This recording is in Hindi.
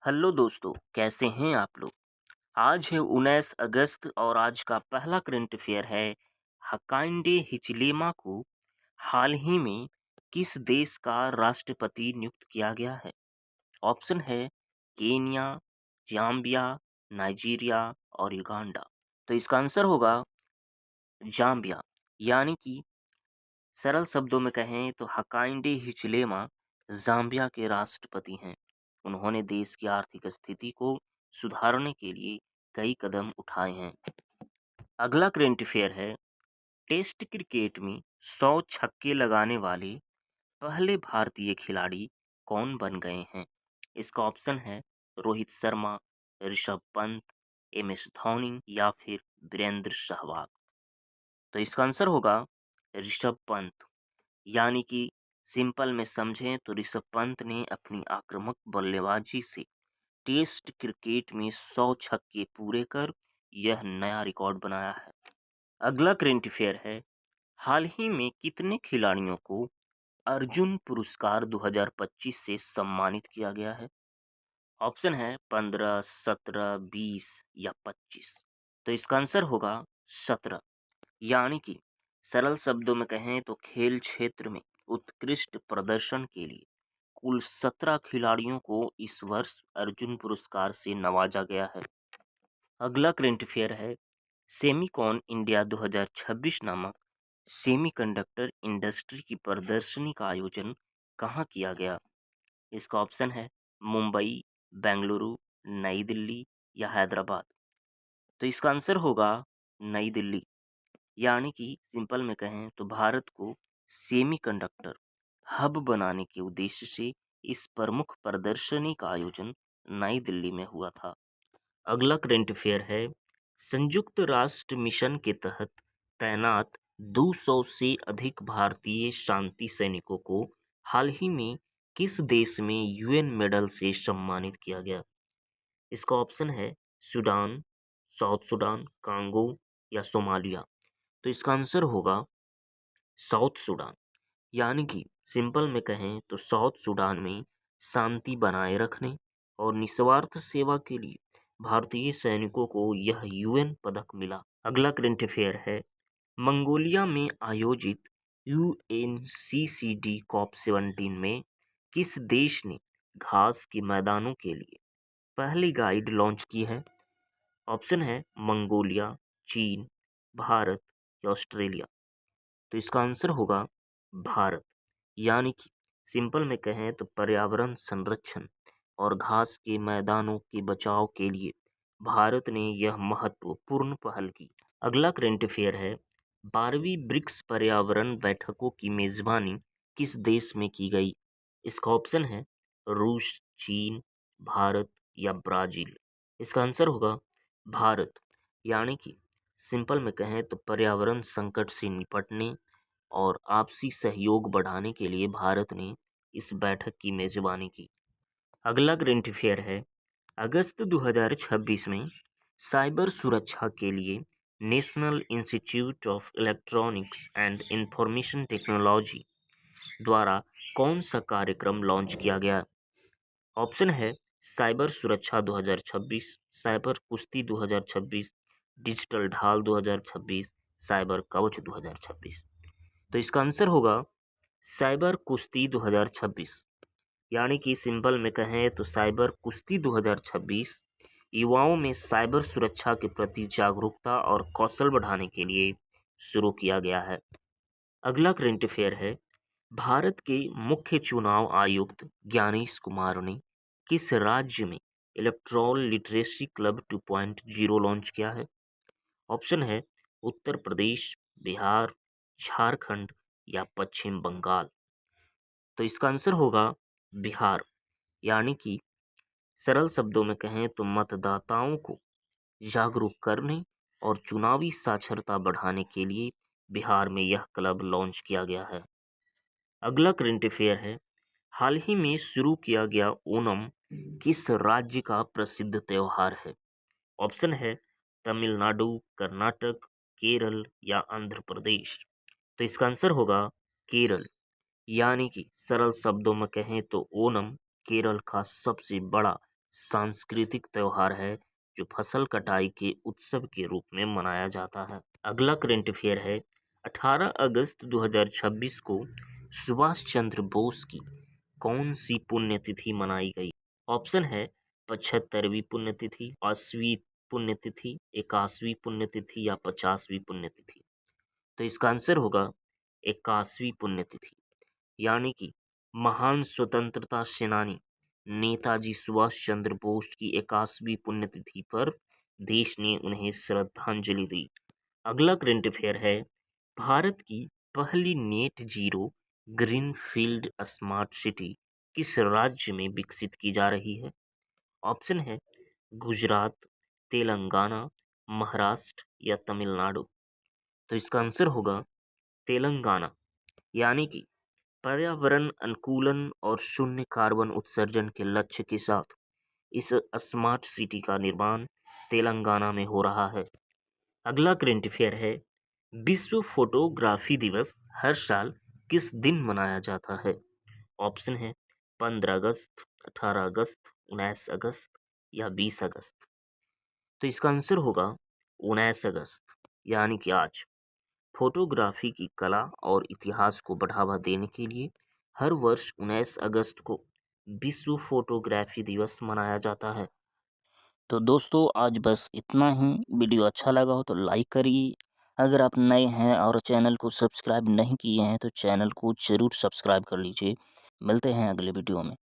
हेलो दोस्तों, कैसे हैं आप लोग? आज है 19 अगस्त और आज का पहला करंट अफेयर है। हकाइंडे हिचिलेमा को हाल ही में किस देश का राष्ट्रपति नियुक्त किया गया है? ऑप्शन है केन्या, जाम्बिया, नाइजीरिया और युगांडा। तो इसका आंसर होगा जाम्बिया। यानी कि सरल शब्दों में कहें तो हकाइंडे हिचिलेमा जाम्बिया के राष्ट्रपति हैं। उन्होंने देश की आर्थिक स्थिति को सुधारने के लिए कई कदम उठाए हैं। अगला करंट अफेयर है। टेस्ट क्रिकेट में 100 छक्के लगाने वाले पहले भारतीय खिलाड़ी कौन बन गए हैं? इसका ऑप्शन है रोहित शर्मा, ऋषभ पंत, एम एस धोनी या फिर वीरेंद्र सहवाग। तो इसका आंसर होगा ऋषभ पंत। यानी कि सिंपल में समझें तो ऋषभ पंत ने अपनी आक्रामक बल्लेबाजी से टेस्ट क्रिकेट में 100 छक्के पूरे कर यह नया रिकॉर्ड बनाया है। अगला करंट अफेयर है। हाल ही में कितने खिलाड़ियों को अर्जुन पुरस्कार 2025 से सम्मानित किया गया है? ऑप्शन है 15, 17, 20 या 25। तो इसका आंसर होगा 17। यानी कि सरल शब्दों में कहें तो खेल क्षेत्र में उत्कृष्ट प्रदर्शन के लिए कुल 17 खिलाड़ियों को इस वर्ष अर्जुन पुरस्कार से नवाजा गया है। अगला करंट अफेयर है। सेमिकॉन इंडिया 2026 नामक सेमीकंडक्टर इंडस्ट्री की प्रदर्शनी का आयोजन कहाँ किया गया? इसका ऑप्शन है मुंबई, बेंगलुरु, नई दिल्ली या हैदराबाद। तो इसका आंसर होगा नई दिल्ली। यानी कि सिंपल में कहें तो भारत को सेमीकंडक्टर हब बनाने के उद्देश्य से इस प्रमुख प्रदर्शनी का आयोजन नई दिल्ली में हुआ था। अगला करंट अफेयर है। संयुक्त राष्ट्र मिशन के तहत तैनात 200 से अधिक भारतीय शांति सैनिकों को हाल ही में किस देश में यूएन मेडल से सम्मानित किया गया? इसका ऑप्शन है सूडान, साउथ सूडान, कांगो या सोमालिया। तो इसका आंसर होगा साउथ सूडान। यानी कि सिंपल में कहें तो साउथ सूडान में शांति बनाए रखने और निस्वार्थ सेवा के लिए भारतीय सैनिकों को यह यूएन पदक मिला। अगला करंट अफेयर है। मंगोलिया में आयोजित यूएनसीसीडी कॉप 17 में किस देश ने घास के मैदानों के लिए पहली गाइड लॉन्च की है? ऑप्शन है मंगोलिया, चीन, भारत या ऑस्ट्रेलिया। तो इसका आंसर होगा भारत। यानी कि सिंपल में कहें तो पर्यावरण संरक्षण और घास के मैदानों के बचाव के लिए भारत ने यह महत्वपूर्ण पहल की। अगला करंट अफेयर है। 12वीं ब्रिक्स पर्यावरण बैठकों की मेजबानी किस देश में की गई? इसका ऑप्शन है रूस, चीन, भारत या ब्राजील। इसका आंसर होगा भारत। यानी कि सिंपल में कहें तो पर्यावरण संकट से निपटने और आपसी सहयोग बढ़ाने के लिए भारत ने इस बैठक की मेजबानी की। अगला करंट अफेयर है। अगस्त 2026 में साइबर सुरक्षा के लिए national institute of electronics and information technology द्वारा कौन सा कार्यक्रम लॉन्च किया गया? ऑप्शन है साइबर सुरक्षा 2026, साइबर कुश्ती 2026, डिजिटल ढाल 2026, साइबर कवच 2026। तो इसका आंसर होगा साइबर कुश्ती 2026। यानी कि सिंपल में कहें तो साइबर कुश्ती 2026 युवाओं में साइबर सुरक्षा के प्रति जागरूकता और कौशल बढ़ाने के लिए शुरू किया गया है। अगला करंट अफेयर है। भारत के मुख्य चुनाव आयुक्त ज्ञानेश कुमार ने किस राज्य में इलेक्ट्रॉल लिटरेसी क्लब 2.0 लॉन्च किया है? ऑप्शन है उत्तर प्रदेश, बिहार, झारखंड या पश्चिम बंगाल। तो इसका आंसर होगा बिहार। यानी कि सरल शब्दों में कहें तो मतदाताओं को जागरूक करने और चुनावी साक्षरता बढ़ाने के लिए बिहार में यह क्लब लॉन्च किया गया है। अगला करंट अफेयर है। हाल ही में शुरू किया गया ओणम किस राज्य का प्रसिद्ध त्योहार है? ऑप्शन है तमिलनाडु, कर्नाटक, केरल या आंध्र प्रदेश। तो इसका आंसर होगा केरल। यानी कि सरल शब्दों में कहें तो ओणम केरल का सबसे बड़ा सांस्कृतिक त्योहार है जो फसल कटाई के उत्सव के रूप में मनाया जाता है। अगला करंट अफेयर है 18 अगस्त 2026 को सुभाष चंद्र बोस की कौन सी पुण्यतिथि मनाई गई? ऑप्शन है 75वीं पुण्यतिथि, 80वीं पुण्यतिथि, 81वीं पुण्यतिथि या 50वीं पुण्यतिथि। तो इसका आंसर होगा 81वीं पुण्यतिथि, यानी कि महान स्वतंत्रता सेनानी नेताजी सुभाष चंद्र बोस की 81वीं पुण्यतिथि पर देश ने उन्हें श्रद्धांजलि दी। अगला करंट अफेयर है भारत की पहली net zero greenfield smart city किस राज्य में विकसित की जा रही है? ऑप्शन है गुजरात, तेलंगाना, महाराष्ट्र या तमिलनाडु। तो इसका आंसर होगा तेलंगाना, यानी कि पर्यावरण अनुकूलन और शून्य कार्बन उत्सर्जन के लक्ष्य के साथ इस स्मार्ट सिटी का निर्माण तेलंगाना में हो रहा है। अगला करंट अफेयर है विश्व फोटोग्राफी दिवस हर साल किस दिन मनाया जाता है? ऑप्शन है 15 अगस्त, 18 अगस्त, 19 अगस्त या 20 अगस्त। तो इसका आंसर होगा 19 अगस्त, यानी कि आज। फोटोग्राफी की कला और इतिहास को बढ़ावा देने के लिए हर वर्ष 19 अगस्त को विश्व फोटोग्राफी दिवस मनाया जाता है। तो दोस्तों आज बस इतना ही। वीडियो अच्छा लगा हो तो लाइक करिए। अगर आप नए हैं और चैनल को सब्सक्राइब नहीं किए हैं तो चैनल को ज़रूर सब्सक्राइब कर लीजिए। मिलते हैं अगले वीडियो में।